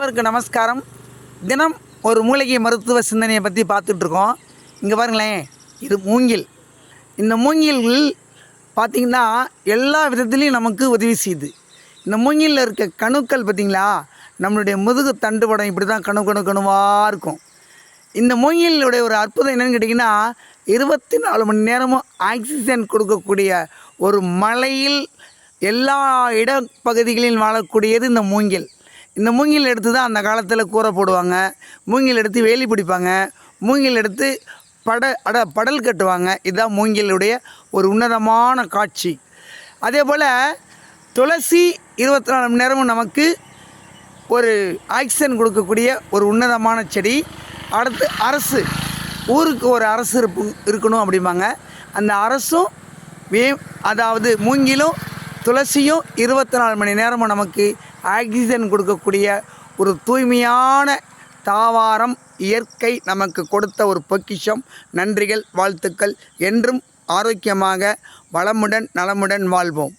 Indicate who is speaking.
Speaker 1: அனைவருக்கும் நமஸ்காரம். தினம் ஒரு மூலிகை மருத்துவ சிந்தனையை பற்றி பார்த்துட்ருக்கோம். இங்கே பாருங்களேன், இது மூங்கில். இந்த மூங்கில் பார்த்திங்கன்னா எல்லா விதத்துலேயும் நமக்கு உதவி செய்யுது. இந்த மூங்கிலில் இருக்க கணுக்கள் பார்த்திங்களா, நம்மளுடைய முதுகு தண்டுபடம் இப்படி தான் கணுவாக இருக்கும். இந்த மூங்கிலுடைய ஒரு அற்புதம் என்னென்னு கேட்டிங்கன்னா, 24 மணி நேரமும் ஆக்சிஜன் கொடுக்கக்கூடிய ஒரு மலையில் எல்லா இடப்பகுதிகளிலும் வாழக்கூடியது இந்த மூங்கில். இந்த மூங்கில் எடுத்து தான் அந்த காலத்தில் கூரை போடுவாங்க, மூங்கில் எடுத்து வேலி பிடிப்பாங்க, மூங்கில் எடுத்து படல் கட்டுவாங்க. இதுதான் மூங்கிலுடைய ஒரு உன்னதமான காட்சி. அதே போல் துளசி 24 மணி நேரமும் நமக்கு ஒரு ஆக்சிஜன் கொடுக்கக்கூடிய ஒரு உன்னதமான செடி. அடுத்து அரசு, ஊருக்கு ஒரு அரசு இருக்கணும் அப்படிம்பாங்க. அந்த அரசும் அதாவது மூங்கிலும் துளசியும் 24 மணி நேரமும் நமக்கு ஆக்சிஜன் கொடுக்கக்கூடிய ஒரு தூய்மையான தாவாரம். இயற்கை நமக்கு கொடுத்த ஒரு பொக்கிஷம். நன்றிகள், வாழ்த்துக்கள். என்றும் ஆரோக்கியமாக வளமுடன் நலமுடன் வாழ்வோம்.